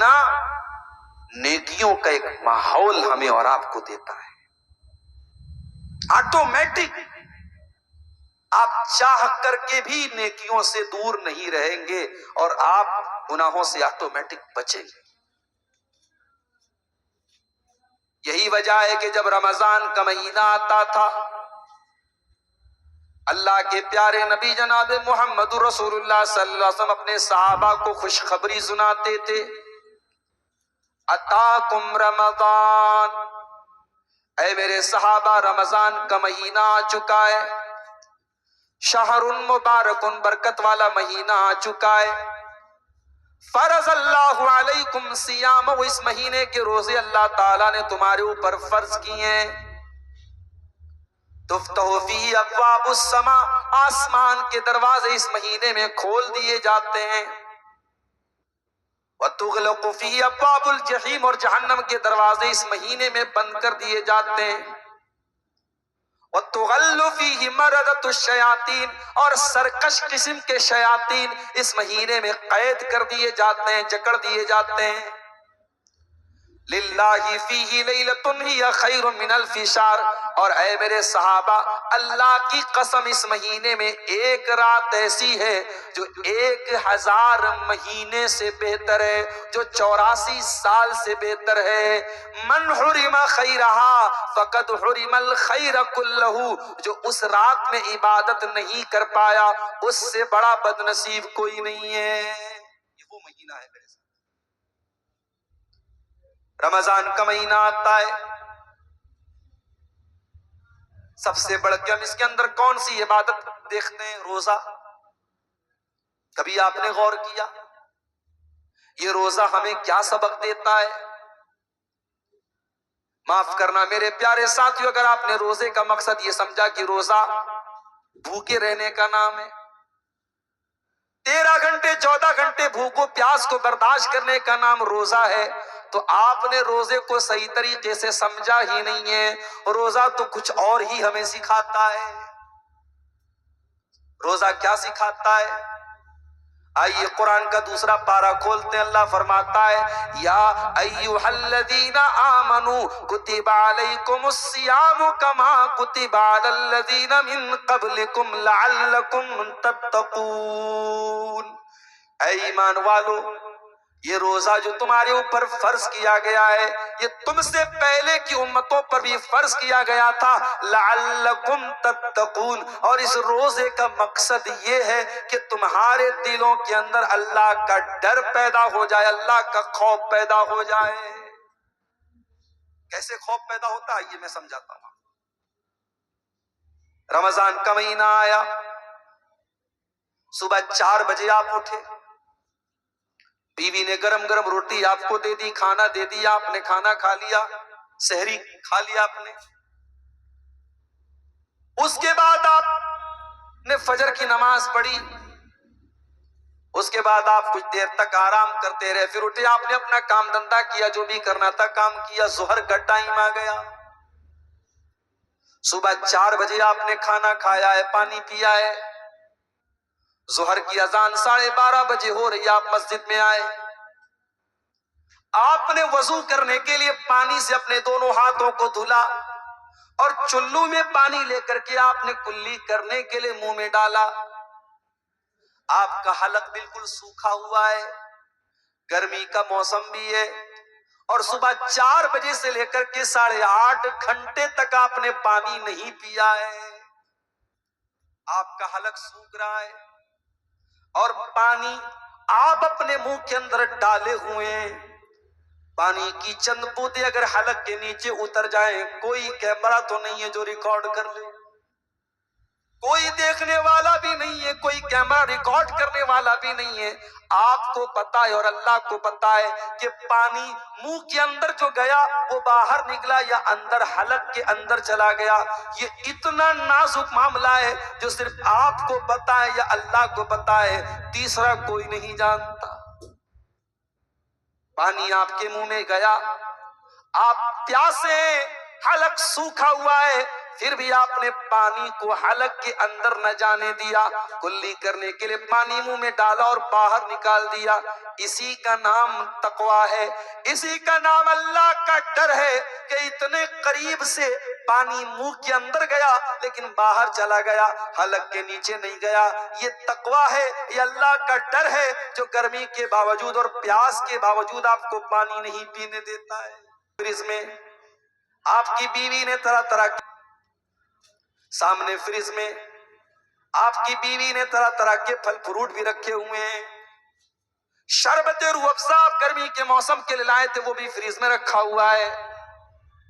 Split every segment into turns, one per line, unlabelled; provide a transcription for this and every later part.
مہینہ نیکیوں کا ایک ماحول ہمیں اور آپ کو دیتا ہے، آٹومیٹک۔ آپ چاہ کر کے بھی نیکیوں سے دور نہیں رہیں گے اور آپ گناہوں سے آٹومیٹک بچیں گے۔ یہی وجہ ہے کہ جب رمضان کا مہینہ آتا تھا، اللہ کے پیارے نبی جناب محمد رسول اللہ صلی اللہ علیہ وسلم اپنے صحابہ کو خوشخبری سناتے تھے، اتاکم رمضان، اے میرے صحابہ رمضان کا مہینہ آ چکا ہے، شہر مبارک، برکت والا مہینہ آ چکا ہے، فرض اللہ علیکم صیام، اس مہینے کے روزے اللہ تعالیٰ نے تمہارے اوپر فرض کیے ہیں، تفتح فیہ ابواب السماء، آسمان کے دروازے اس مہینے میں کھول دیے جاتے ہیں، وتغلق فیہ ابواب الجحیم، اور جہنم کے دروازے اس مہینے میں بند کر دیے جاتے ہیں، وتغل فیہ مردۃ الشیاطین، اور سرکش قسم کے شیاطین اس مہینے میں قید کر دیے جاتے ہیں، جکڑ دیے جاتے ہیں، للہ فیہ لیلۃ ہی خیر من الف شہر، اور اے میرے صحابہ اللہ کی قسم اس مہینے میں ایک رات ایسی ہے جو 1000 مہینے سے بہتر ہے، جو 84 سال سے بہتر ہے، من حرم خیرہا فقد حرم الخیر کلہ، جو اس رات میں عبادت نہیں کر پایا اس سے بڑا بد نصیب کوئی نہیں ہے۔ یہ وہ مہینہ ہے میرے ساتھ، رمضان کا مہینہ آتا ہے، سب سے بڑھ کے ہم اس کے اندر کون سی عبادت دیکھتے ہیں؟ روزہ۔ کبھی آپ نے غور کیا یہ روزہ ہمیں کیا سبق دیتا ہے؟ معاف کرنا میرے پیارے ساتھیو، اگر آپ نے روزے کا مقصد یہ سمجھا کہ روزہ بھوکے رہنے کا نام ہے، 13 گھنٹے 14 گھنٹے بھوکو پیاس کو برداشت کرنے کا نام روزہ ہے، تو آپ نے روزے کو صحیح طریقے سے سمجھا ہی نہیں ہے۔ روزہ تو کچھ اور ہی ہمیں سکھاتا ہے۔ روزہ کیا سکھاتا ہے؟ آئیے قرآن کا دوسرا پارہ کھولتے ہیں، اللہ فرماتا ہے یا ایھا الذین آمنوا کتب علیکم الصیام کما کتب علی الذین من قبلکم لعلکم تتقون، اے ایمان والو یہ روزہ جو تمہارے اوپر فرض کیا گیا ہے یہ تم سے پہلے کی امتوں پر بھی فرض کیا گیا تھا، لعلکم تتقون، اور اس روزے کا مقصد یہ ہے کہ تمہارے دلوں کے اندر اللہ کا ڈر پیدا ہو جائے، اللہ کا خوف پیدا ہو جائے۔ کیسے خوف پیدا ہوتا ہے یہ میں سمجھاتا ہوں۔ رمضان کا مہینہ آیا، صبح 4 بجے آپ اٹھے، بیوی نے گرم گرم روٹی آپ کو دے دی، کھانا دے دیا، آپ نے کھانا کھا لیا، سحری کھا لیا آپ نے، اس کے بعد آپ نے فجر کی نماز پڑھی، اس کے بعد آپ کچھ دیر تک آرام کرتے رہے، پھر اٹھے، آپ نے اپنا کام دھندا کیا، جو بھی کرنا تھا کام کیا، ظہر کا ٹائم آ گیا، صبح 4 بجے آپ نے کھانا کھایا ہے، پانی پیا ہے، ظہر کی اذان 12:30 بجے ہو رہی، آپ مسجد میں آئے، آپ نے وضو کرنے کے لیے پانی سے اپنے دونوں ہاتھوں کو دھلا اور چلو میں پانی لے کر کے آپ نے کلی کرنے کے لیے منہ میں ڈالا، آپ کا حلق بالکل سوکھا ہوا ہے، گرمی کا موسم بھی ہے، اور صبح 4 بجے سے لے کر کے 8.5 گھنٹے تک آپ نے پانی نہیں پیا ہے، آپ کا حلق سوکھ رہا ہے، اور پانی آپ اپنے منہ کے اندر ڈالے ہوئے ہیں، پانی کی چند بوندیں اگر حلق کے نیچے اتر جائیں، کوئی کیمرہ تو نہیں ہے جو ریکارڈ کر لے، کوئی دیکھنے والا بھی نہیں ہے، کوئی کیمرہ ریکارڈ کرنے والا بھی نہیں ہے، آپ کو پتا ہے اور اللہ کو پتا ہے کہ پانی منہ کے اندر جو گیا وہ باہر نکلا یا اندر حلق کے اندر چلا گیا، یہ اتنا نازک معاملہ ہے جو صرف آپ کو پتا ہے یا اللہ کو پتا ہے، تیسرا کوئی نہیں جانتا۔ پانی آپ کے منہ میں گیا، آپ پیاسے ہیں، حلق سوکھا ہوا ہے، پھر بھی آپ نے پانی کو حلق کے اندر نہ جانے دیا، کلی کرنے کے لیے پانی منہ میں ڈالا اور باہر نکال دیا۔ اسی کا نام تقویٰ ہے، اسی کا نام اللہ کا ڈر ہے کہ اتنے قریب سے پانی منہ کے اندر گیا لیکن باہر چلا گیا، حلق کے نیچے نہیں گیا۔ یہ تقویٰ ہے، یہ اللہ کا ڈر ہے جو گرمی کے باوجود اور پیاس کے باوجود آپ کو پانی نہیں پینے دیتا ہے۔ فریج میں آپ کی بیوی نے طرح طرح کے سامنے فریج میں آپ کی بیوی نے طرح طرح کے پھل فروٹ بھی رکھے ہوئے ہیں، شربت روح افزا آپ گرمی کے موسم کے لیے لائے تھے وہ بھی فریج میں رکھا ہوا ہے،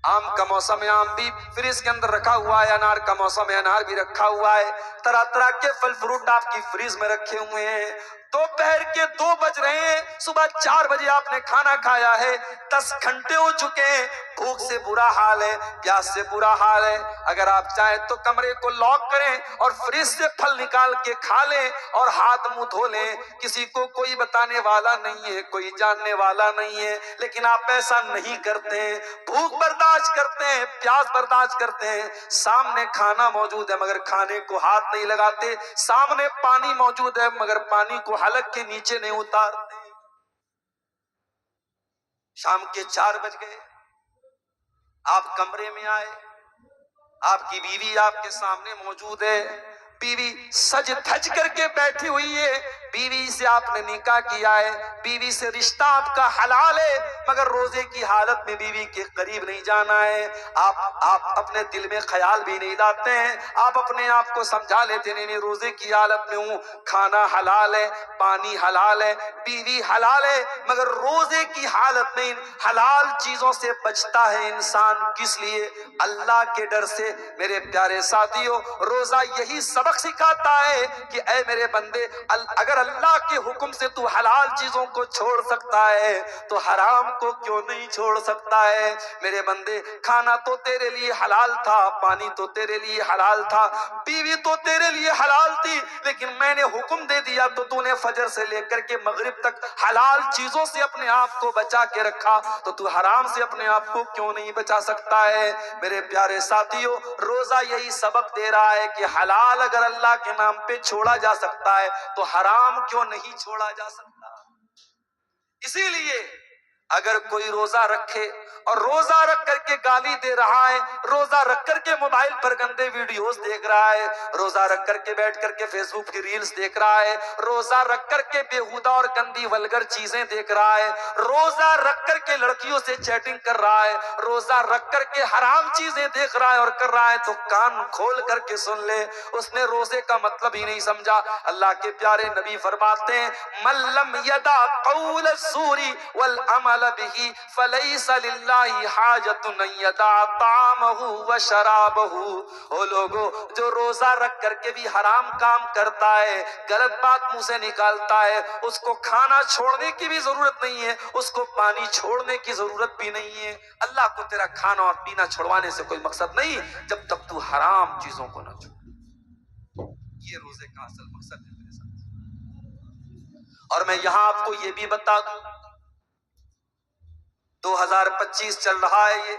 آم کا موسم ہے آم بھی فریج کے اندر رکھا ہوا ہے، انار کا موسم ہے انار بھی رکھا ہوا ہے، طرح طرح کے پھل فروٹ آپ کی فریج میں رکھے ہوئے ہیں۔ دوپہر کے 2 بج رہے ہیں، صبح 4 بجے آپ نے کھانا کھایا ہے، 10 گھنٹے ہو چکے ہیں، بھوک سے برا حال ہے، پیاس سے برا حال ہے۔ اگر آپ چاہیں تو کمرے کو لاک کریں اور فریج سے پھل نکال کے کھا لیں اور ہاتھ منہ دھو لیں، کسی کو کوئی بتانے والا نہیں ہے، کوئی جاننے والا نہیں ہے، لیکن آپ ایسا نہیں کرتے ہیں، بھوک برداشت کرتے ہیں، پیاس برداشت کرتے ہیں، سامنے کھانا موجود ہے مگر کھانے کو ہاتھ نہیں لگاتے، سامنے پانی موجود ہے مگر پانی کو حلق کے نیچے نہیں اتارتے۔ شام کے 4 بج گئے، آپ کمرے میں آئے، آپ کی بیوی آپ کے سامنے موجود ہے، بیوی سج دھج کر کے بیٹھی ہوئی ہے، بیوی سے آپ نے نکاح کیا ہے، بیوی سے رشتہ آپ کا حلال ہے مگر روزے کی حالت میں بیوی کے قریب نہیں جانا ہے۔ آپ اپنے دل میں خیال بھی نہیں لاتے ہیں، آپ اپنے آپ کو سمجھا لیتے نہیں روزے کی حالت میں ہوں، کھانا حلال ہے، پانی حلال ہے، بیوی حلال ہے مگر روزے کی حالت میں حلال چیزوں سے بچتا ہے انسان کس لیے؟ اللہ کے ڈر سے۔ میرے پیارے ساتھیوں، روزہ یہی سبق سکھاتا ہے کہ اے میرے بندے، اگر اللہ کے حکم سے تو حلال چیزوں کو چھوڑ سکتا ہے تو حرام کو کیوں نہیں چھوڑ سکتا ہے؟ میرے بندے، کھانا تو تیرے لیے حلال تھا، پانی تو تیرے لیے حلال تھا، بیوی تو تیرے لیے حلال تھی، لیکن میں نے حکم دے دیا تو تو نے فجر سے لے کر کے مغرب تک حلال چیزوں سے اپنے آپ کو بچا کے رکھا، تو تو حرام سے اپنے آپ کو کیوں نہیں بچا سکتا ہے؟ میرے پیارے ساتھیوں، روزہ یہی سبق دے رہا ہے کہ حلال اگر اللہ کے نام پہ چھوڑا جا سکتا ہے تو حرام کیوں نہیں چھوڑا جا سکتا؟ اسی لیے اگر کوئی روزہ رکھے اور روزہ رکھ کر کے گالی دے رہا ہے، روزہ رکھ کر کے موبائل پر گندے ویڈیوز دیکھ رہا ہے، روزہ رکھ کر کے بیٹھ کر کے فیس بک کی ریلز دیکھ رہا ہے، روزہ رکھ کر کے بےہودہ اور گندی ولگر چیزیں دیکھ رہا ہے، روزہ رکھ کر کے لڑکیوں سے چیٹنگ کر رہا ہے، روزہ رکھ کر کے حرام چیزیں دیکھ رہا ہے اور کر رہا ہے، تو کان کھول کر کے سن لے، اس نے روزے کا مطلب ہی نہیں سمجھا۔ اللہ کے پیارے نبی فرماتے ہیں من لم یدع قول الزور والعمل به فلیس للہ حاجت ان یدع طعامہ وشرابہ۔ او لوگو، جو روزہ رکھ کر کے بھی حرام کام کرتا ہے، غلط بات منہ سے نکالتا ہے، اس کو کھانا چھوڑنے کی بھی ضرورت نہیں ہے، اس کو پانی چھوڑنے کی ضرورت بھی نہیں ہے۔ اللہ کو تیرا کھانا اور پینا چھوڑوانے سے کوئی مقصد نہیں جب تک تو حرام چیزوں کو نہ چھوڑ۔ یہ روزے کا اصل مقصد ہے میرے ساتھ۔ اور میں یہاں آپ کو یہ بھی بتا دوں، 2025 چل رہا ہے، یہ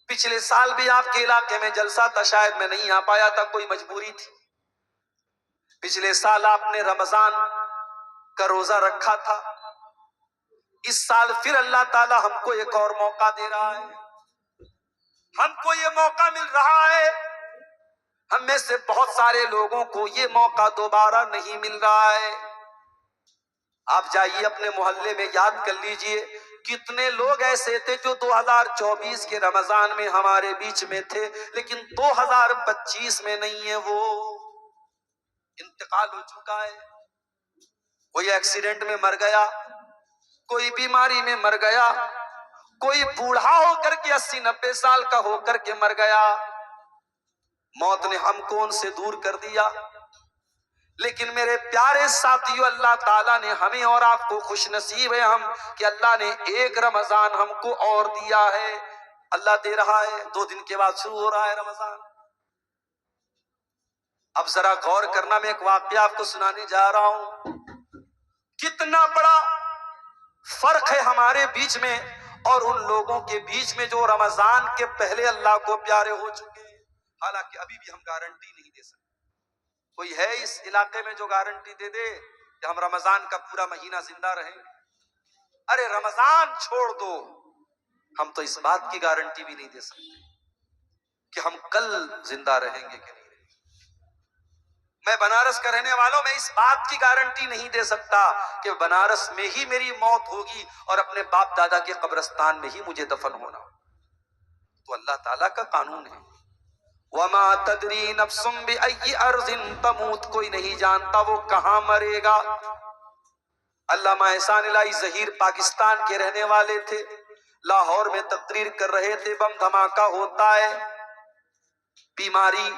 پچھلے سال بھی آپ کے علاقے میں جلسہ تھا، شاید میں نہیں آ پایا تھا، کوئی مجبوری تھی۔ پچھلے سال آپ نے رمضان کا روزہ رکھا تھا، اس سال پھر اللہ تعالی ہم کو ایک اور موقع دے رہا ہے، ہم کو یہ موقع مل رہا ہے۔ ہم میں سے بہت سارے لوگوں کو یہ موقع دوبارہ نہیں مل رہا ہے۔ آپ جائیے اپنے محلے میں، یاد کر لیجئے کتنے لوگ ایسے تھے جو 2024 کے رمضان میں ہمارے بیچ میں تھے لیکن 2025 میں نہیں ہے، وہ انتقال ہو چکا ہے۔ کوئی ایکسیڈنٹ میں مر گیا، کوئی بیماری میں مر گیا، کوئی بوڑھا ہو کر کے 80-90 سال کا ہو کر کے مر گیا۔ موت نے ہم کو ان سے دور کر دیا، لیکن میرے پیارے ساتھیو، اللہ تعالیٰ نے ہمیں اور آپ کو خوش نصیب ہے ہم کہ اللہ نے ایک رمضان ہم کو اور دیا ہے۔ اللہ دے رہا ہے، 2 دن کے بعد شروع ہو رہا ہے رمضان۔ اب ذرا غور کرنا، میں ایک واقعہ آپ کو سنانے جا رہا ہوں، کتنا بڑا فرق ہے ہمارے بیچ میں اور ان لوگوں کے بیچ میں جو رمضان کے پہلے اللہ کو پیارے ہو چکے ہیں. حالانکہ ابھی بھی ہم گارنٹی نہیں دے سکتے. کوئی ہے اس علاقے میں جو گارنٹی دے دے کہ ہم رمضان کا پورا مہینہ زندہ رہیں گے؟ ارے رمضان چھوڑ دو، ہم تو اس بات کی گارنٹی بھی نہیں دے سکتے کہ ہم کل زندہ رہیں گے کہ نہیں رہیں گے. میں بنارس کا رہنے والوں، میں اس بات کی گارنٹی نہیں دے سکتا کہ بنارس میں ہی میری موت ہوگی اور اپنے باپ دادا کے قبرستان میں ہی مجھے دفن ہونا. تو اللہ تعالیٰ کا قانون ہے. وما تدری نفس بأی ارض تموت، کوئی نہیں جانتا وہ کہاں مرے گا. علامہ احسان الہی ظہیر پاکستان کے رہنے والے تھے، لاہور میں تقریر کر رہے تھے. بم دھماکہ ہوتا ہے، بیماری،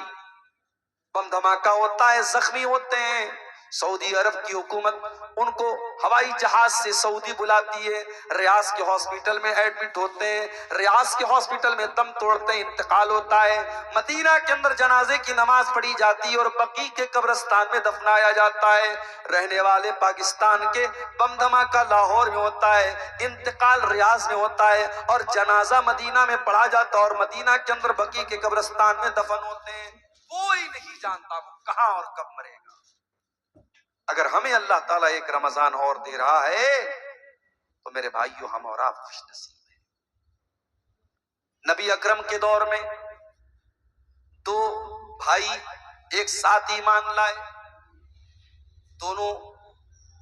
بم دھماکہ ہوتا ہے، زخمی ہوتے ہیں. سعودی عرب کی حکومت ان کو ہوائی جہاز سے سعودی بلاتی ہے، ریاض کے ہاسپٹل میں ایڈمٹ ہوتے ہیں، ریاض کے ہاسپٹل میں دم توڑتے ہیں، انتقال ہوتا ہے. مدینہ کے اندر جنازے کی نماز پڑھی جاتی ہے اور بقیع کے قبرستان میں دفنایا جاتا ہے. رہنے والے پاکستان کے، بم دھماکہ لاہور میں ہوتا ہے، انتقال ریاض میں ہوتا ہے اور جنازہ مدینہ میں پڑھا جاتا ہے اور مدینہ کے اندر بقیع کے قبرستان میں دفن ہوتے ہیں. کوئی نہیں جانتا وہ کہاں اور کب مرے گا. اگر ہمیں اللہ تعالیٰ ایک رمضان اور دے رہا ہے تو میرے بھائیوں ہم اور آپ خوش نصیب ہیں. نبی اکرم کے دور میں دو بھائی ایک ساتھ ایمان لائے. دونوں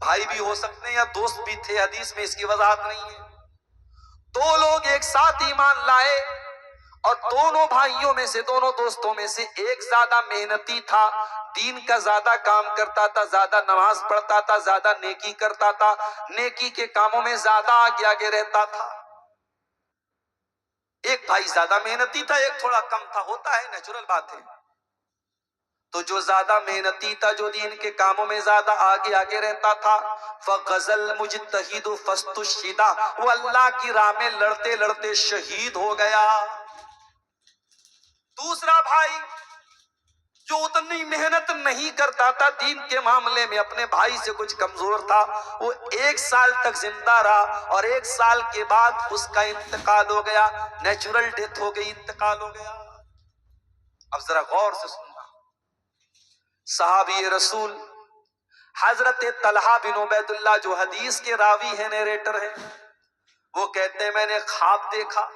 بھائی بھی ہو سکتے ہیں یا دوست بھی تھے، حدیث میں اس کی وضاحت نہیں ہے. دو لوگ ایک ساتھ ایمان لائے اور دونوں بھائیوں میں سے، دونوں دوستوں میں سے ایک زیادہ محنتی تھا، دین کا زیادہ کام کرتا تھا، زیادہ نماز پڑھتا تھا، زیادہ نیکی کرتا تھا، نیکی کے کاموں میں زیادہ آگے آگے رہتا تھا. ایک بھائی زیادہ محنتی تھا، ایک تھوڑا کم تھا. ہوتا ہے، نیچرل بات ہے. تو جو زیادہ محنتی تھا، جو دین کے کاموں میں زیادہ آگے آگے رہتا تھا، فغزل مجتہد فاستشہد، وہ اللہ کی راہ میں لڑتے لڑتے شہید ہو گیا. دوسرا بھائی جو اتنی محنت نہیں کرتا تھا، دین کے معاملے میں اپنے بھائی سے کچھ کمزور تھا، وہ 1 سال تک زندہ رہا اور 1 سال کے بعد اس کا انتقال ہو گیا. نیچرل ڈیتھ ہو گئی، انتقال ہو گیا. اب ذرا غور سے سننا. صحابی رسول حضرت طلحہ بن عبید اللہ جو حدیث کے راوی ہیں، نیریٹر ہیں، وہ کہتے ہیں میں نے خواب دیکھا.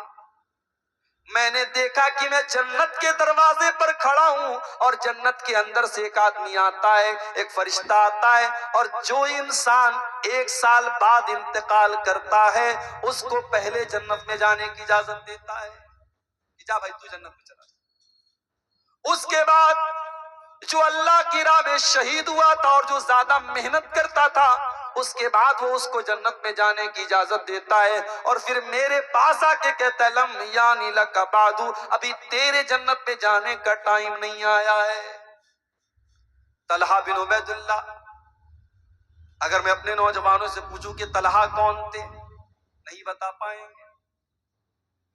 میں نے دیکھا کہ میں جنت کے دروازے پر کھڑا ہوں اور جنت کے اندر سے ایک آدمی آتا ہے، ایک فرشتہ آتا ہے، اور جو انسان 1 سال بعد انتقال کرتا ہے اس کو پہلے جنت میں جانے کی اجازت دیتا ہے کہ جا بھائی تو جنت میں چلا جا. اس کے بعد جو اللہ کی راہ میں شہید ہوا تھا اور جو زیادہ محنت کرتا تھا، اس کے بعد وہ اس کو جنت میں جانے کی اجازت دیتا ہے اور پھر میرے پاس آ کے کہتا ہے لم یانی لک بعد، ابھی تیرے جنت میں جانے کا ٹائم نہیں آیا ہے. طلحہ بن عبید اللہ، اگر میں اپنے نوجوانوں سے پوچھوں کہ طلحہ کون تھے، نہیں بتا پائیں گے.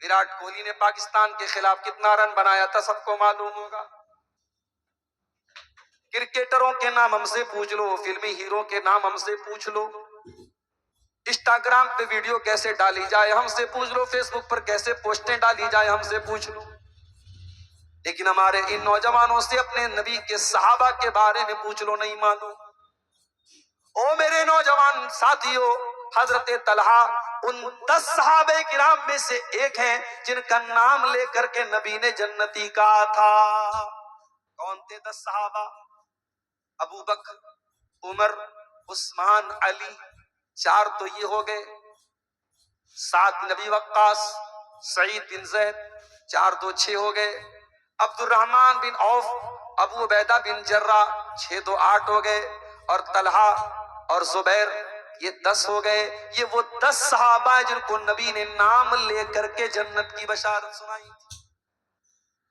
وراٹ کوہلی نے پاکستان کے خلاف کتنا رن بنایا تھا سب کو معلوم ہوگا. کرکٹروں کے نام ہم سے پوچھ لو، فلمی ہیرو کے نام ہم سے پوچھ لو، انسٹاگرام پہ ویڈیو کیسے ڈالی جائے ہم سے پوچھ لو، فیس بک پر کیسے پوسٹیں ڈالی جائے ہم سے پوچھ لو. لیکن ہمارے ان نوجوانوں سے اپنے نبی کے صحابہ کے بارے میں پوچھ لو، نہیں معلوم. او میرے نوجوان ساتھیوں، حضرت طلحہ ان 10 صحابہ کرام میں سے ایک ہیں جن کا نام لے کر کے نبی نے جنتی کہا تھا. کون تھے 10 صحابہ؟ ابو بکر، عمر، عثمان، علی، 4 تو یہ ہو گئے. 7 نبی وقاص، سعید بن زید، 4 2 6 ہو گئے. عبد الرحمن بن عوف، ابو عبیدہ بن جرہ، 6 2 8 ہو گئے. اور طلحہ اور زبیر، یہ 10 ہو گئے. یہ وہ 10 صحابہ ہیں جن کو نبی نے نام لے کر کے جنت کی بشارت سنائی تھی.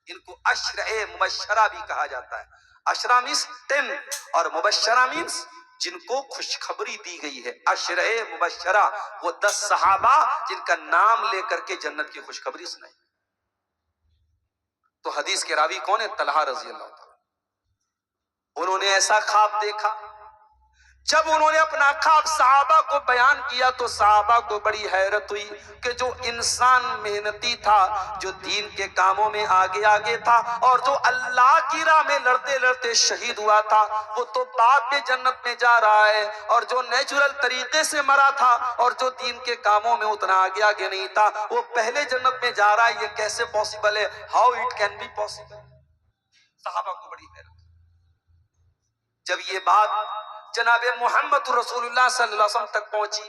ان کو عشرہ مبشرہ بھی کہا جاتا ہے. عشرہ مینس 10 اور مبشرہ مینس جن کو خوشخبری دی گئی ہے. عشرہ مبشرہ وہ 10 صحابہ جن کا نام لے کر کے جنت کی خوشخبری سنائی. تو حدیث کے راوی کون ہے؟ طلحہ رضی اللہ عنہ. انہوں نے ایسا خواب دیکھا، جب انہوں نے اپنا خواب صحابہ کو بیان کیا تو صحابہ کو بڑی حیرت ہوئی کہ جو انسان محنتی تھا، جو دین کے کاموں میں آگے آگے تھا، اور جو اللہ کی راہ میں لڑتے لڑتے شہید ہوا تھا، وہ تو بعد میں جنت میں جا رہا ہے، اور جو نیچرل طریقے سے مرا تھا اور جو دین کے کاموں میں اتنا آگے آگے نہیں تھا، وہ پہلے جنت میں جا رہا ہے۔ یہ کیسے پاسبل ہے؟ How it can be possible? صحابہ کو بڑی حیرت۔ جب یہ بات جناب محمد رسول اللہ صلی اللہ علیہ وسلم تک پہنچی،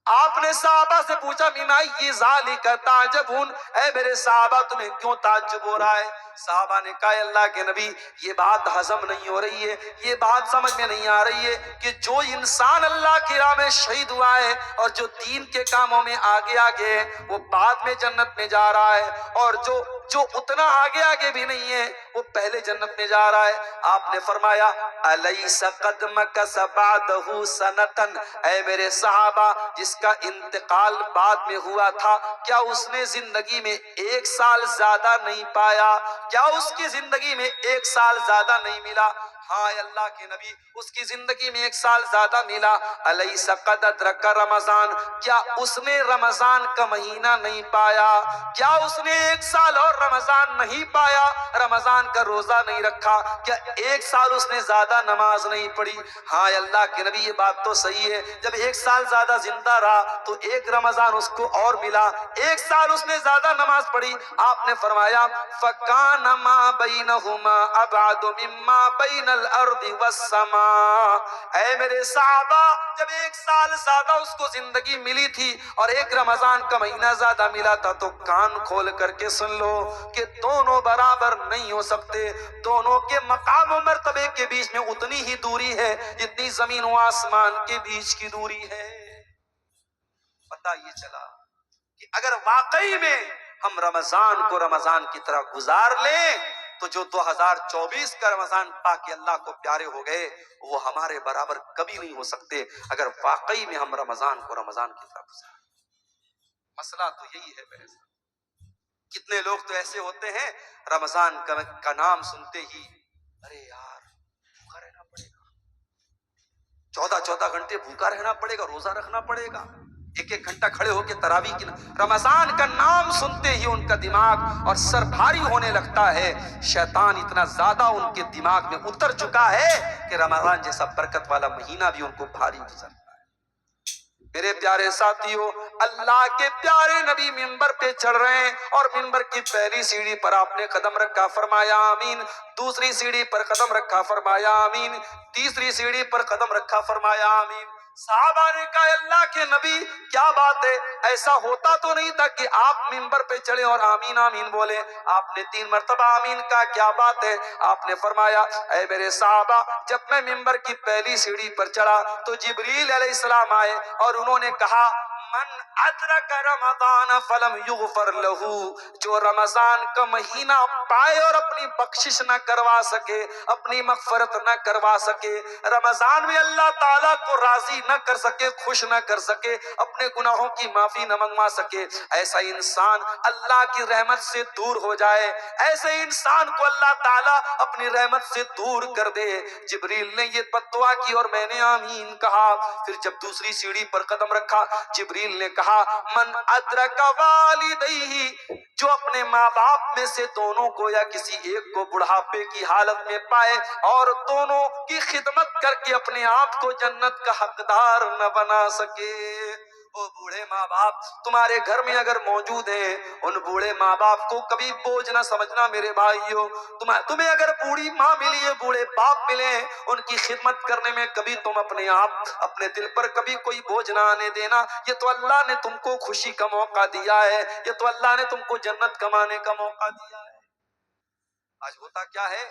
آپ نے صحابہ سے پوچھا مینا یہ ذالک تعجبون، اے میرے صحابہ تمہیں کیوں تعجب ہو رہا ہے؟ صحابہ نے کہا اللہ کے نبی یہ بات ہضم نہیں ہو رہی ہے، یہ بات سمجھ میں نہیں آ رہی ہے کہ جو انسان اللہ کی راہ میں شہید ہوا ہے اور جو دین کے کاموں میں آگے آگے ہے وہ بعد میں جنت میں جا رہا ہے، اور جو اتنا آگے آگے بھی نہیں ہے وہ پہلے جنت میں جا رہا ہے۔ آپ نے فرمایا الیس قد مکث بعدہ سنتن، اے میرے صحابہ جس کا انتقال بعد میں ہوا تھا کیا اس نے زندگی میں 1 سال زیادہ نہیں پایا؟ کیا اس کی زندگی میں 1 سال زیادہ نہیں ملا؟ ہاں اللہ کے نبی اس کی زندگی میں 1 سال زیادہ ملا۔ الیس قد ادرک رمضان، کیا اس نے رمضان کا مہینہ نہیں پایا؟ کیا اس نے 1 سال اور رمضان نہیں پایا؟ رمضان کا روزہ نہیں رکھا؟ کیا 1 سال اس نے زیادہ نماز نہیں پڑھی؟ ہاں اللہ کے نبی یہ بات تو صحیح ہے، جب 1 سال زیادہ زندہ رہا تو 1 رمضان اس کو اور ملا، 1 سال اس نے زیادہ نماز پڑھی۔ آپ نے فرمایا فَكَانَ مَا بَيْنَهُمَا أَبْعَدُ مِمَّا بَيْنَ الْأَرْضِ وَالسَّمَاءِ، اے میرے صحابہ جب 1 سال زیادہ اس کو زندگی ملی تھی اور 1 رمضان کا مہینہ زیادہ ملا تھا تو کان کھول کر کے سن لو کہ دونوں برابر نہیں ہو سکتے، دونوں کے مقام و مرتبے کے بیچ میں اتنی ہی دوری ہے جتنی زمین و آسمان کے بیچ کی دوری ہے۔ پتہ یہ چلا کہ اگر واقعی میں ہم رمضان کو رمضان کی طرح گزار لیں تو جو 2024 کا رمضان پا کے اللہ کو پیارے ہو گئے وہ ہمارے برابر کبھی نہیں ہو سکتے، اگر واقعی میں ہم رمضان کو رمضان کی طرح گزار لیں۔ مسئلہ تو یہی ہے میرے ساتھ۔ کتنے لوگ تو ایسے ہوتے ہیں رمضان کا نام سنتے ہی ارے یار بھوکا رہنا پڑے گا، 14 گھنٹے بھوکا رہنا پڑے گا، روزہ رکھنا پڑے گا، 1 گھنٹہ کھڑے ہو کے تراویح کی۔ رمضان کا نام سنتے ہی ان کا دماغ اور سر بھاری ہونے لگتا ہے، شیطان اتنا زیادہ ان کے دماغ میں اتر چکا ہے کہ رمضان جیسا برکت والا مہینہ بھی ان کو بھاری گزرتا ہے۔ میرے پیارے ساتھیوں، اللہ کے پیارے نبی منبر پہ چڑھ رہے ہیں اور منبر کی پہلی سیڑھی پر آپ نے قدم رکھا، فرمایا آمین، دوسری سیڑھی پر قدم رکھا، فرمایا آمین، تیسری سیڑھی پر قدم رکھا، فرمایا آمین۔ صحابہ نے کہا اللہ کے نبی کیا بات ہے؟ ایسا ہوتا تو نہیں تھا کہ آپ منبر پہ چڑھے اور آمین آمین بولے؟ آپ نے 3 مرتبہ آمین کہا، کیا بات ہے؟ آپ نے فرمایا اے میرے صحابہ جب میں منبر کی پہلی سیڑھی پر چڑھا تو جبریل علیہ السلام آئے اور انہوں نے کہا من ادرک رمضان فلم یغفر لہو، جو رمضان کا مہینہ پائے اور اپنی بخشش نہ کروا سکے، اپنی مغفرت نہ کروا سکے، رمضان میں اللہ تعالیٰ کو راضی نہ کر سکے، خوش نہ کر سکے، اپنے گناہوں کی معافی نہ منگوا سکے، ایسا انسان اللہ کی رحمت سے دور ہو جائے، ایسے انسان کو اللہ تعالیٰ اپنی رحمت سے دور کر دے۔ جبریل نے یہ بد دعا کی اور میں نے آمین کہا۔ پھر جب دوسری سیڑھی پر قدم رکھا جبریل نے کہا من ادرک والدیہ، جو اپنے ماں باپ میں سے دونوں کو یا کسی ایک کو بڑھاپے کی حالت میں پائے اور دونوں کی خدمت کر کے اپنے آپ کو جنت کا حقدار نہ بنا سکے۔ وہ بوڑھے ماں باپ تمہارے گھر میں اگر موجود ہیں، ان بوڑھے ماں باپ کو کبھی بوجھ نہ سمجھنا میرے بھائیوں۔ تمہیں اگر بوڑھی ماں ملی ہے، بوڑھے باپ ملے ہیں، ان کی خدمت کرنے میں کبھی تم اپنے دل پر کبھی کوئی بوجھ نہ آنے دینا۔ یہ تو اللہ نے تم کو خوشی کا موقع دیا ہے، یہ تو اللہ نے تم کو جنت کمانے کا موقع دیا ہے۔ آج ہوتا کیا ہے،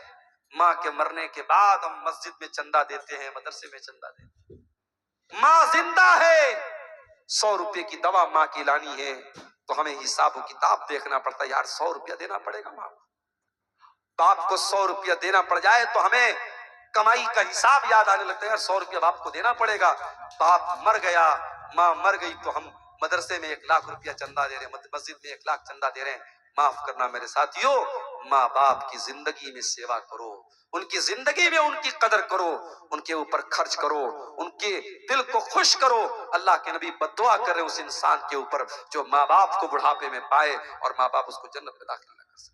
ماں کے مرنے کے بعد ہم مسجد میں چندہ دیتے ہیں، مدرسے میں چندہ دیتے ہیں۔ ماں زندہ ہے، 100 روپے کی دوا ماں کی لانی ہے تو ہمیں حساب و کتاب دیکھنا پڑتا ہے، یار 100 روپیہ دینا پڑے گا ماں۔ باپ کو 100 روپیہ دینا پڑ جائے تو ہمیں کمائی کا حساب یاد آنے لگتا ہے، یار 100 روپیہ باپ کو دینا پڑے گا۔ باپ مر گیا، ماں مر گئی تو ہم مدرسے میں 1 لاکھ روپیہ چندہ دے رہے ہیں، مسجد میں 1 لاکھ چندہ دے رہے ہیں۔ معاف کرنا میرے ساتھیوں، ماں باپ کی زندگی میں سیوا کرو، ان کی زندگی میں ان کی قدر کرو، ان کے اوپر خرچ کرو، ان کے دل کو خوش کرو۔ اللہ کے نبی بد دعا کر رہے اس انسان کے اوپر جو ماں باپ کو بڑھاپے میں پائے اور ماں باپ اس کو جنت میں داخل نہ کر سکے۔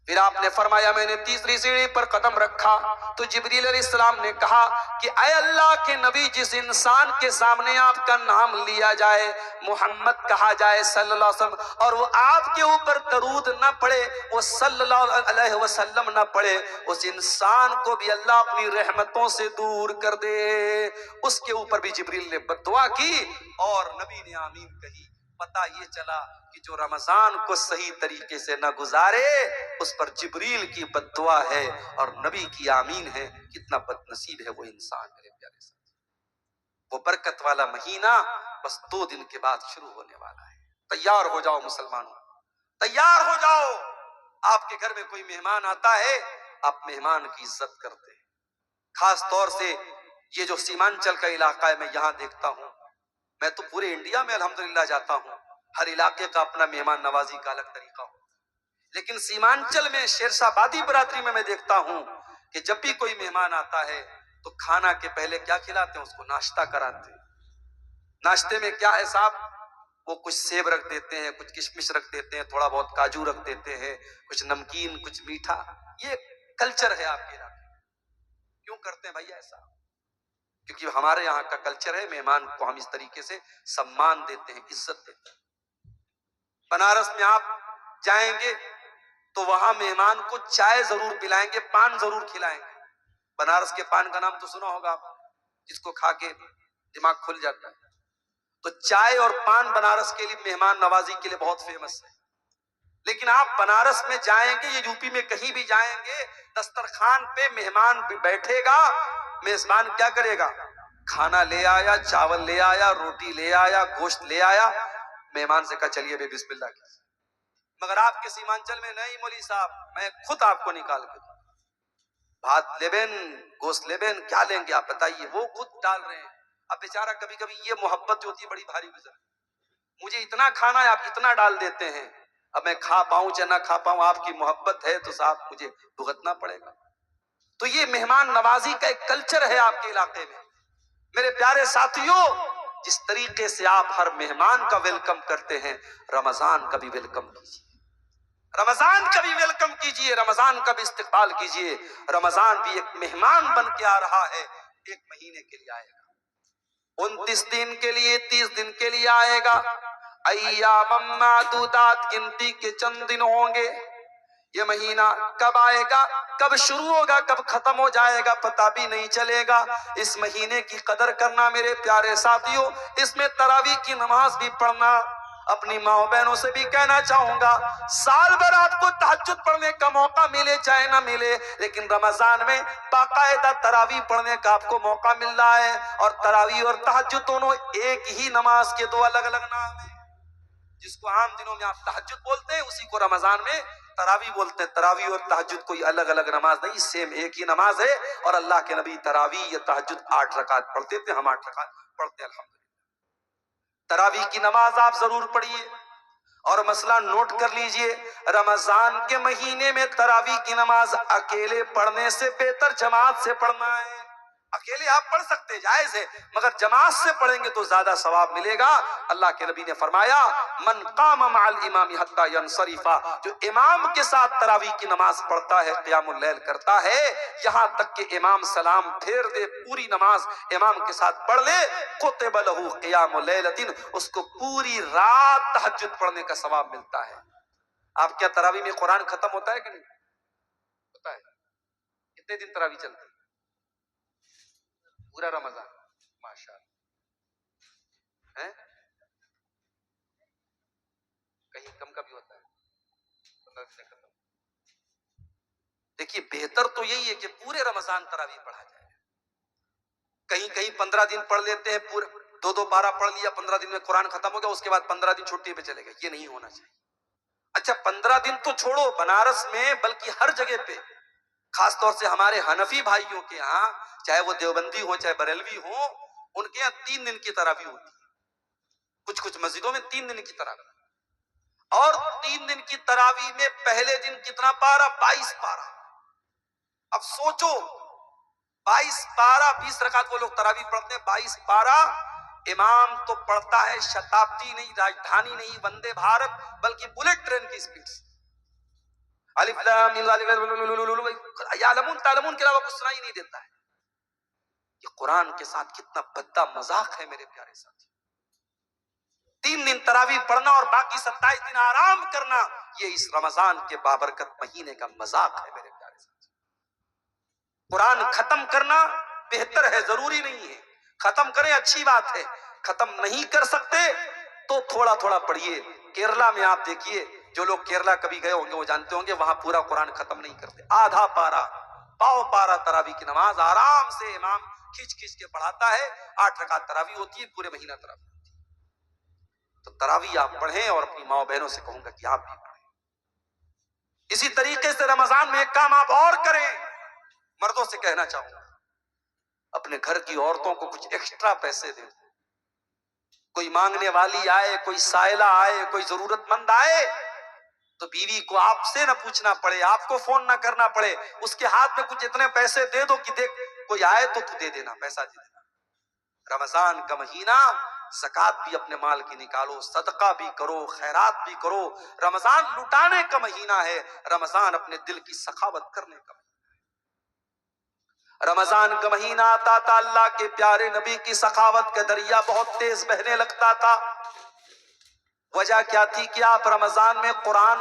پھر آپ نے فرمایا میں نے تیسری سیڑھی پر قدم رکھا تو جبریل علیہ السلام نے کہا کہ اے اللہ کے نبی، جس انسان کے سامنے آپ کا نام لیا جائے، محمد کہا جائے صلی اللہ علیہ وسلم، اور وہ آپ کے اوپر درود نہ پڑھے، وہ صلی اللہ علیہ وسلم نہ پڑھے، اس انسان کو بھی اللہ اپنی رحمتوں سے دور کر دے۔ اس کے اوپر بھی جبریل نے بد دعا کی اور نبی نے آمین کہی۔ پتہ یہ چلا کہ جو رمضان کو صحیح طریقے سے نہ گزارے اس پر جبریل کی بد دعا ہے اور نبی کی آمین ہے۔ کتنا بد نصیب ہے وہ انسان میرے پیارے ساتھ۔ وہ برکت والا مہینہ بس 2 دن کے بعد شروع ہونے والا ہے۔ تیار ہو جاؤ مسلمانوں، تیار ہو جاؤ۔ آپ کے گھر میں کوئی مہمان آتا ہے، آپ مہمان کی عزت کرتے ہیں۔ خاص طور سے یہ جو سیمانچل کا علاقہ ہے، میں یہاں دیکھتا ہوں، میں تو پورے انڈیا میں الحمدللہ جاتا ہوں، ہر علاقے کا اپنا مہمان نوازی کا الگ طریقہ ہو، لیکن سیمانچل میں شیرشاہ آبادی برادری میں دیکھتا ہوں کہ جب بھی کوئی مہمان آتا ہے تو کھانا کے پہلے کیا کھلاتے ہیں؟ اس کو ناشتہ کراتے ہیں۔ ناشتے میں کیا ہے صاحب؟ وہ کچھ سیب رکھ دیتے ہیں، کچھ کشمش رکھ دیتے ہیں، تھوڑا بہت کاجو رکھ دیتے ہیں، کچھ نمکین، کچھ میٹھا۔ یہ کلچر ہے آپ کے علاقے میں۔ کیوں کرتے ہیں بھائی ایسا؟ کیونکہ ہمارے یہاں کا کلچر ہے، مہمان کو ہم اس طریقے سے سمان دیتے ہیں، عزت دیتے ہیں۔ بنارس میں آپ جائیں گے تو وہاں مہمان کو چائے ضرور پلائیں گے، پان ضرور کھلائیں گے۔ بنارس کے پان کا نام تو سنا ہوگا آپ، جس کو کھا کے دماغ کھل جاتا ہے۔ تو چائے اور پان بنارس کے لیے مہمان نوازی کے لیے بہت فیمس ہے۔ لیکن آپ بنارس میں جائیں گے یا یوپی میں کہیں بھی جائیں گے، دسترخوان پہ مہمان بھی بیٹھے گا، میزبان کیا کرے گا؟ کھانا لے آیا، چاول لے آیا، روٹی لے آیا، گوشت لے آیا، مہمان سے کہا چلیے بے بسم اللہ کیجیے۔ مگر آپ کے سیمانچل میں نہیں مولوی صاحب، میں خود آپ کو نکال کے دوں، بھات لیبن، گوشت لیبن، کیا لیں گے آپ بتائیے، وہ خود ڈال رہے ہیں۔ اب بیچارہ کبھی کبھی یہ محبت جو ہوتی ہے بڑی بھاری گزر، مجھے اتنا کھانا ہے آپ اتنا ڈال دیتے ہیں، اب میں کھا پاؤں چاہے نہ کھا پاؤں، آپ کی محبت ہے تو صاحب مجھے بھگتنا پڑے گا۔ تو یہ مہمان نوازی کا ایک کلچر ہے آپ کے علاقے میں۔ میرے پیارے ساتھیوں، جس طریقے سے آپ ہر مہمان کا ویلکم کرتے ہیں، رمضان کا بھی ویلکم کیجیے، رمضان کا بھی ویلکم کیجیے، رمضان کا بھی استقبال کیجیے۔ رمضان بھی ایک مہمان بن کے آ رہا ہے، 1 مہینے کے لیے آئے گا، 29 دن کے لیے، 30 دن کے لیے آئے گا۔ ایام معدودات، گنتی کے چند دن ہوں گے۔ یہ مہینہ کب آئے گا، کب شروع ہوگا، کب ختم ہو جائے گا پتہ بھی نہیں چلے گا۔ اس مہینے کی قدر کرنا میرے پیارے ساتھیوں، اس میں تراویح کی نماز بھی پڑھنا۔ اپنی ماں بہنوں سے بھی کہنا چاہوں گا، سال بھر آپ کو تہجد پڑھنے کا موقع ملے چاہے نہ ملے، لیکن رمضان میں باقاعدہ تراویح پڑھنے کا آپ کو موقع مل رہا ہے۔ اور تراویح اور تہجد دونوں ایک ہی نماز کے 2 الگ الگ نام ہیں۔ جس کو عام دنوں میں آپ تہجد بولتے ہیں، اسی کو رمضان میں تراویح بولتے ہیں۔ تراویح اور تہجد کوئی الگ الگ نماز نہیں، سیم ایک ہی نماز ہے۔ اور اللہ کے نبی تراویح یا تہجد 8 رکعت پڑھتے تھے، ہم 8 رکعت پڑھتے ہیں الحمدللہ۔ تراویح کی نماز آپ ضرور پڑھیے، اور مسئلہ نوٹ کر لیجئے، رمضان کے مہینے میں تراویح کی نماز اکیلے پڑھنے سے بہتر جماعت سے پڑھنا ہے۔ اکیلے آپ پڑھ سکتے جائز ہے، مگر جماعت سے پڑھیں گے تو زیادہ ثواب ملے گا۔ اللہ کے نبی نے فرمایا، من قام مع الامام حتی ینصرف، جو امام کے ساتھ تراویح کی نماز پڑھتا ہے، قیام اللیل کرتا ہے، یہاں تک کہ امام سلام پھیر دے، پوری نماز امام کے ساتھ پڑھ لے، کتب لہ قیام لیلۃ، اس کو پوری رات تہجد پڑھنے کا ثواب ملتا ہے۔ آپ کیا تراویح میں قرآن ختم ہوتا ہے کہ نہیں ہوتا ہے؟ کتنے دن تراویح چلتی ہے؟ پورا رمضان، ماشاءاللہ ہے۔ کہیں کم کا بھی ہوتا ہے، 15 دن ختم۔ دیکھیے بہتر تو یہی ہے کہ پورے رمضان تراویح پڑھا جائے۔ کہیں کہیں 15 دن پڑھ لیتے ہیں، پورے 2 پارہ پڑھ لیا، 15 دن میں قرآن ختم ہو گیا، اس کے بعد 15 دن چھٹی پہ چلے گئے، یہ نہیں ہونا چاہیے۔ اچھا 15 دن تو چھوڑو، بنارس میں بلکہ ہر جگہ پہ، خاص طور سے ہمارے حنفی بھائیوں کے ہاں، چاہے وہ دیوبندی ہو چاہے بریلوی ہو، ان کے یہاں 3 دن کی تراویح ہوتی ہے، کچھ مسجدوں میں 3 دن کی تراویح، اور 3 دن کی تراویح میں پہلے دن کتنا پارا؟ 22 پارا۔ اب سوچو 22 پارا، 20 رکعت وہ لوگ تراویح پڑھتے ہیں، 22 پارا امام تو پڑھتا ہے شتابدی نہیں، راجدھانی نہیں، وندے بھارت، بلکہ بلٹ ٹرین کی سپیڈ سے۔ الف لام میم یعلمون تعلمون کے علاوہ کچھ سنائی نہیں دیتا ہے۔ یہ قرآن کے ساتھ کتنا بھدا مذاق ہے میرے پیارے ساتھی۔ 3 دن تراویح پڑھنا اور باقی 27 دن آرام کرنا، یہ اس رمضان کے بابرکت مہینے کا مذاق ہے میرے پیارے ساتھی۔ قرآن ختم کرنا بہتر ہے، ضروری نہیں ہے، ختم کریں اچھی بات ہے، ختم نہیں کر سکتے تو تھوڑا تھوڑا پڑھیے۔ کیرلا میں آپ دیکھیے، جو لوگ کیرلا کبھی گئے ہوں گے وہ جانتے ہوں گے، وہاں پورا قرآن ختم نہیں کرتے، آدھا پارا، پاؤ پارا تراویح کی نماز آرام سے امام کھچ کھچ کے پڑھاتا ہے۔ 8 رکعت تراویح ہوتی ہے، پورے مہینہ تراویح ہوتی ہے۔ تو تراویح آپ پڑھیں، اور اپنی ماں بہنوں سے کہوں گا کہ آپ بھی پڑھیں۔ اسی طریقے سے رمضان میں ایک کام آپ اور کریں، مردوں سے کہنا چاہوں گا، اپنے گھر کی عورتوں کو کچھ ایکسٹرا پیسے دیں۔ کوئی مانگنے والی آئے، کوئی سائلہ آئے، کوئی ضرورت مند آئے تو بیوی کو آپ سے نہ پوچھنا پڑے، آپ کو فون نہ کرنا پڑے، اس کے ہاتھ میں کچھ اتنے پیسے دے دو کہ دیکھ کوئی آئے تو دے دینا، پیسہ دے دینا۔ رمضان کا مہینہ، زکوٰۃ بھی اپنے مال کی نکالو، صدقہ بھی کرو، خیرات بھی کرو۔ رمضان لٹانے کا مہینہ ہے، رمضان اپنے دل کی سخاوت کرنے کا مہینہ۔ رمضان کا مہینہ آتا تھا، اللہ کے پیارے نبی کی سخاوت کا دریا بہت تیز بہنے لگتا تھا۔ وجہ کیا تھی کہ آپ رمضان میں قرآن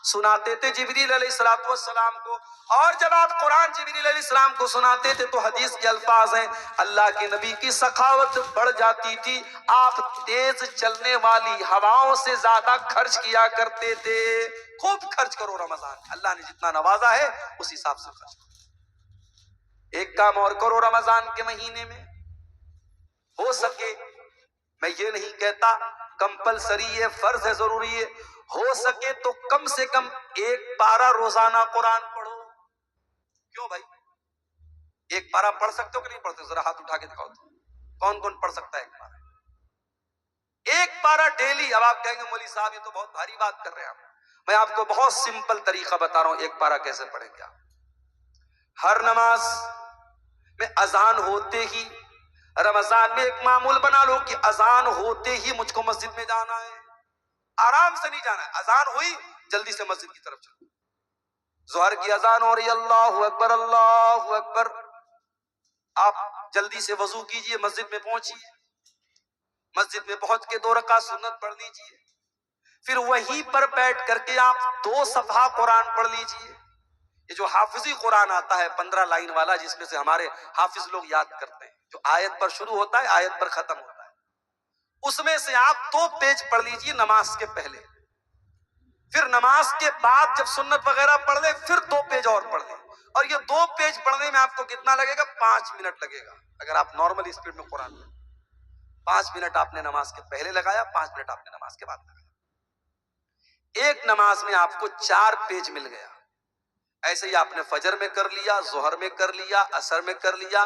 سناتے تھے جبریل علیہ السلام کو، اور جب آپ قرآن جبریل علیہ السلام کو سناتے تھے تو حدیث کے الفاظ ہیں، اللہ کے نبی کی سخاوت بڑھ جاتی تھی، آپ تیز چلنے والی ہواؤں سے زیادہ خرچ کیا کرتے تھے۔ خوب خرچ کرو، رمضان اللہ نے جتنا نوازا ہے اس حساب سے خرچ کرو۔ ایک کام اور کرو رمضان کے مہینے میں، ہو سکے، میں یہ نہیں کہتا کمپلسری ہے، فرض ہے، ضروری ہے، ہو سکے تو کم سے کم 1 پارہ روزانہ قرآن پڑھو۔ کیوں بھائی؟ 1 پارہ پڑھ سکتے ہو کہ نہیں پڑھتے؟ ذرا ہاتھ اٹھا کے دکھاؤ تو، کون کون پڑھ سکتا ہے 1 پارہ؟ 1 پارہ ڈیلی۔ اب آپ کہیں گے مولوی صاحب یہ تو بہت بھاری بات کر رہے ہیں آپ، میں آپ کو بہت سمپل طریقہ بتا رہا ہوں 1 پارہ کیسے پڑھیں گے آپ۔ ہر نماز میں اذان ہوتے ہی، رمضان میں ایک معمول بنا لو کہ اذان ہوتے ہی مجھ کو مسجد میں جانا ہے، آرام سے نہیں جانا ہے، اذان ہوئی جلدی سے مسجد کی طرف چلو۔ ظہر کی اذان ہو رہی ہے، اللہ اکبر اللہ اکبر، آپ جلدی سے وضو کیجئے، مسجد میں پہنچیے، مسجد میں پہنچ کے 2 رکعت سنت پڑھ لیجئے، پھر وہیں پر بیٹھ کر کے آپ 2 صفحہ قرآن پڑھ لیجئے۔ یہ جو حافظی قرآن آتا ہے 15 لائن والا، جس میں سے ہمارے حافظ لوگ یاد کرتے ہیں، جو آیت پر شروع ہوتا ہے آیت پر ختم ہوتا ہے، اس میں سے آپ 2 پیج پڑھ لیجئے نماز کے پہلے، پھر نماز کے بعد جب سنت وغیرہ پڑھ لیں پھر 2 پیج اور پڑھ لیں، اور یہ 2 پیج پڑھنے میں آپ کو کتنا لگے گا؟ 5 منٹ لگے گا۔ اگر آپ نارمل اسپیڈ میں قرآن پڑھیں، 5 منٹ آپ نے نماز کے پہلے لگایا، 5 منٹ آپ نے نماز کے بعد لگایا، ایک نماز میں آپ کو 4 پیج مل گیا۔ ایسے ہی آپ نے فجر میں کر لیا، ظہر میں کر لیا، عصر میں کر لیا،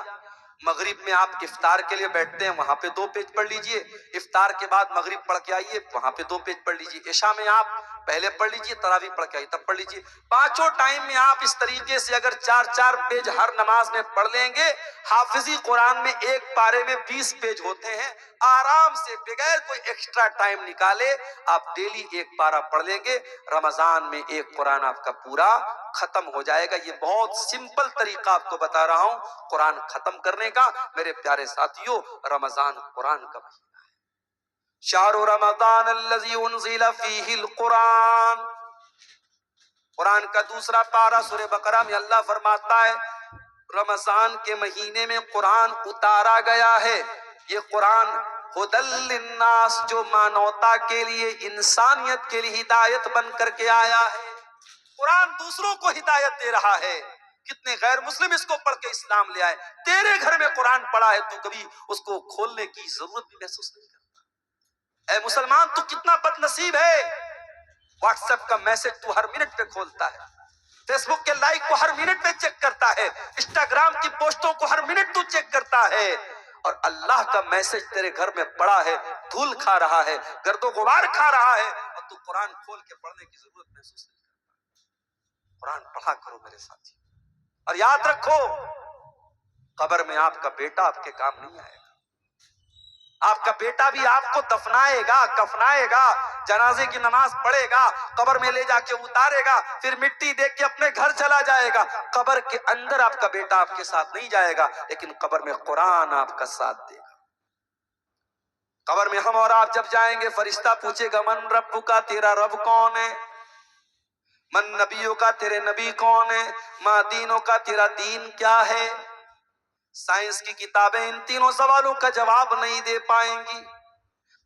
مغرب میں آپ افطار کے لیے بیٹھتے ہیں وہاں پہ 2 پیج پڑھ لیجئے، افطار کے بعد مغرب پڑھ کے آئیے وہاں پہ 2 پیج پڑھ لیجئے، عشاء میں آپ پہلے پڑھ لیجئے، تراویح پڑھ کے آئیے تب پڑھ لیجئے۔ 5 ٹائم میں آپ اس طریقے سے اگر 4 پیج ہر نماز میں پڑھ لیں گے، حافظی قرآن میں 1 پارے میں 20 پیج ہوتے ہیں، آرام سے بغیر کوئی ایکسٹرا ٹائم نکالے آپ ڈیلی 1 پارہ پڑھ لیں گے، رمضان میں 1 قرآن آپ کا پورا ختم ہو جائے گا۔ یہ بہت سمپل طریقہ آپ کو بتا رہا ہوں قرآن ختم کرنے کا۔ میرے پیارے ساتھیوں، رمضان قرآن کا مہینہ ہے، شہر رمضان الذی انزل فیہ القرآن۔ قرآن کا 2 پارہ سورہ بقرہ میں اللہ فرماتا ہے رمضان کے مہینے میں قرآن اتارا گیا ہے، یہ قرآن ھدی للناس، جو مانوتا کے لیے، انسانیت کے لیے ہدایت بن کر کے آیا ہے۔ قرآن دوسروں کو ہدایت دے رہا ہے، کتنے غیر مسلم اس کو پڑھ کے اسلام لے آئے، تیرے گھر میں قرآن پڑھا ہے تو کبھی اس کو کھولنے کی ضرورت بھی محسوس نہیں کرتا۔ اے مسلمان تو کتنا بد نصیب ہے، واٹس ایپ کا میسج تو ہر منٹ پہ کھولتا ہے، فیس بک کے لائک کو ہر منٹ پہ چیک کرتا ہے، انسٹاگرام کی پوسٹوں کو ہر منٹ تو چیک کرتا ہے، اور اللہ کا میسج تیرے گھر میں پڑا ہے، دھول کھا رہا ہے، گرد و غبار کھا رہا ہے، اور تو قرآن کھول کے پڑھنے کی ضرورت محسوس نہیں کرتا. قرآن پڑھا کرو میرے ساتھی. اور یاد رکھو قبر میں آپ کا بیٹا آپ کے کام نہیں آئے گا. آپ کا بیٹا بھی آپ کو دفنائے گا, کفنائے گا, جنازے کی نماز پڑھے گا, قبر میں لے جا کے اتارے گا, پھر مٹی دے کے اپنے گھر چلا جائے گا. قبر کے اندر آپ کا بیٹا آپ کے ساتھ نہیں جائے گا, لیکن قبر میں قرآن آپ کا ساتھ دے گا. قبر میں ہم اور آپ جب جائیں گے فرشتہ پوچھے گا من رب کا, تیرا رب کون ہے؟ من نبیوں کا, تیرے نبی کون ہے؟ ما دینوں کا, تیرا دین کیا ہے؟ سائنس کی کتابیں ان تینوں سوالوں کا جواب نہیں دے پائیں گی.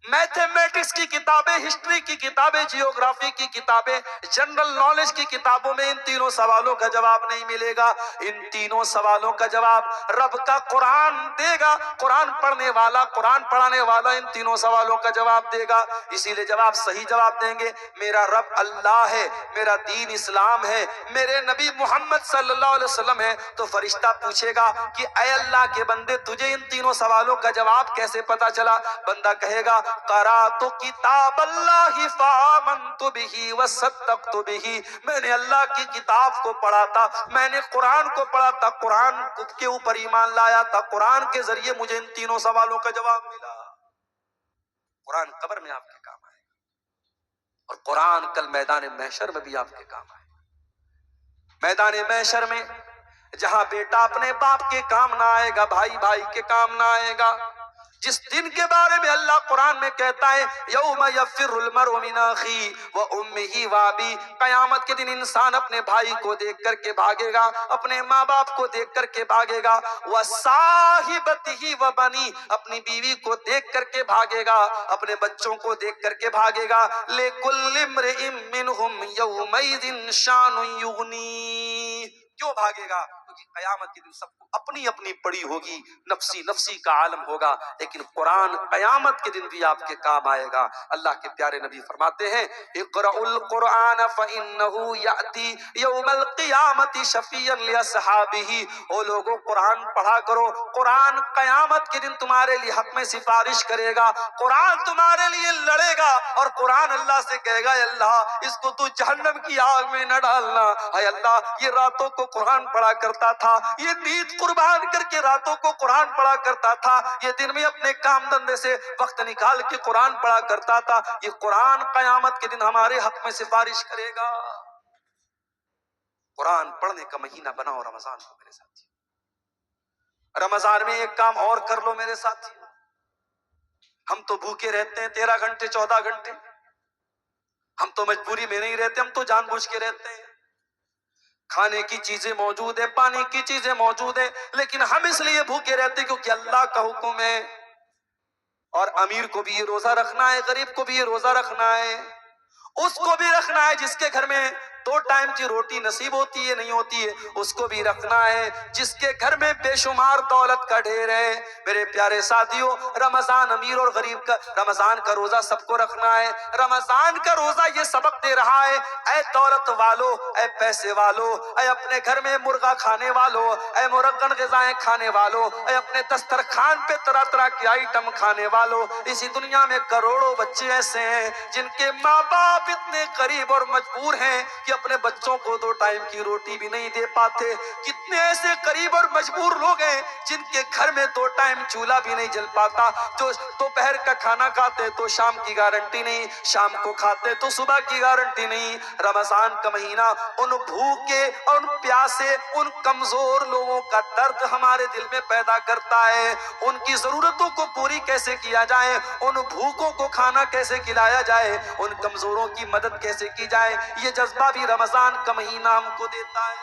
میتھمیٹکس کی کتابیں, ہسٹری کی کتابیں, جیوگرافی کی کتابیں, جنرل نالج کی کتابوں میں ان تینوں سوالوں کا جواب نہیں ملے گا. ان تینوں سوالوں کا جواب رب کا قرآن دے گا. قرآن پڑھنے والا, قرآن پڑھانے والا ان تینوں سوالوں کا جواب دے گا. اسی لیے جب آپ صحیح جواب دیں گے میرا رب اللہ ہے, میرا دین اسلام ہے, میرے نبی محمد صلی اللہ علیہ وسلم ہے, تو فرشتہ پوچھے گا کہ اے اللہ کے بندے تجھے ان تینوں سوالوں کا جواب کیسے پتا چلا؟ بندہ کہے گا قرأت کتاب اللہ فآمنت بہ وصدقت بہ, میں نے اللہ کی کتاب کو پڑھا تھا, میں نے قرآن کو پڑھا تھا, قرآن کے اوپر ایمان لایا تھا, قرآن کے ذریعے مجھے ان تینوں سوالوں کا جواب ملا. قرآن قبر میں آپ کے کام آئے گا, اور قرآن کل میدان محشر میں بھی آپ کے کام آئے گا. میدان محشر میں جہاں بیٹا اپنے باپ کے کام نہ آئے گا, بھائی بھائی کے کام نہ آئے گا, جس دن کے بارے میں اللہ قرآن میں کہتا ہے یوم یفر المرء من اخیہ وامہ وابیہ, قیامت کے دن انسان اپنے بھائی کو دیکھ کر کے بھاگے گا, اپنے ماں باپ کو دیکھ کر کے بھاگے گا, وصاحبتہ وبنیہ, اپنی بیوی کو دیکھ کر کے بھاگے گا, اپنے بچوں کو دیکھ کر کے بھاگے گا. لکل امرئ منہم یومئذ شان یغنیہ, کیوں بھاگے گا؟ کیونکہ قیامت کے دن سب کو اپنی اپنی پڑی ہوگی, نفسی نفسی کا عالم ہوگا, لیکن قرآن قیامت کے دن بھی آپ کے کام آئے گا. اللہ کے پیارے نبی فرماتے ہیں اقرأوا القرآن فإنه یأتی یوم القیامت شفیعا لأصحابہ, او لوگوں قرآن پڑھا کرو, قرآن قیامت کے دن تمہارے لیے حق میں سفارش کرے گا, قرآن تمہارے لیے لڑے گا, اور قرآن اللہ سے کہے گا اے اللہ اس کو تو جہنم کی آگ میں نہ ڈالنا. اے اللہ یہ راتوں کو قرآن پڑھا کرتا تھا, یہ نیند قربان کر کے راتوں کو قرآن پڑھا کرتا تھا, یہ دن میں اپنے کام دھندے سے وقت نکال کے قرآن پڑھا کرتا تھا, یہ قرآن قیامت کے دن ہمارے حق میں سفارش کرے گا. قرآن پڑھنے کا مہینہ بناؤ رمضان کو میرے ساتھی. رمضان میں ایک کام اور کر لو میرے ساتھی. ہم تو بھوکے رہتے ہیں 13 گھنٹے 14 گھنٹے, ہم تو مجبوری میں نہیں رہتے, ہم تو جان بوجھ کے رہتے ہیں. کھانے کی چیزیں موجود ہے, پانی کی چیزیں موجود ہے, لیکن ہم اس لیے بھوکے رہتے کیونکہ اللہ کا حکم ہے. اور امیر کو بھی یہ روزہ رکھنا ہے, غریب کو بھی یہ روزہ رکھنا ہے, اس کو بھی رکھنا ہے. جس کے گھر میں 2 ٹائم کی روٹی نصیب ہوتی ہے نہیں ہوتی ہے اس کو بھی رکھنا ہے. جس کے گھر میں بے شمار دولت کا ڈھیر ہے, میرے پیارے ساتھیوں رمضان امیر اور غریب کا, رمضان کا روزہ سب کو رکھنا ہے. رمضان کا روزہ یہ سبق دے رہا ہے اے دولت والو, اے پیسے والو, اے اپنے گھر میں مرغا کھانے والو, اے مرغن غذائیں کھانے والو, اے اپنے دسترخوان پہ طرح طرح کے آئٹم کھانے والو, اسی دنیا میں کروڑوں بچے ایسے ہیں جن کے ماں باپ اتنے قریب اور مجبور ہیں کہ اپنے بچوں کو 2 ٹائم کی روٹی بھی نہیں دے پاتے. کتنے ایسے قریب اور مجبور لوگ ہیں جن کے گھر میں 2 ٹائم چولہا بھی نہیں جل پاتا, جو دوپہر کا کھانا کھاتے تو شام کی گارنٹی نہیں, شام کو کھاتے تو صبح کی گارنٹی نہیں. رمضان کا مہینہ ان بھوکے اور ان پیاسے, ان کمزور لوگوں کا درد ہمارے دل میں پیدا کرتا ہے. ان کی ضرورتوں کو پوری کیسے کیا جائے, ان بھوکوں کو کھانا کیسے کھلایا جائے, ان کمزوروں کی مدد کیسے کی جائے, یہ جذبہ بھی رمضان کا مہینہ ہم کو دیتا ہے.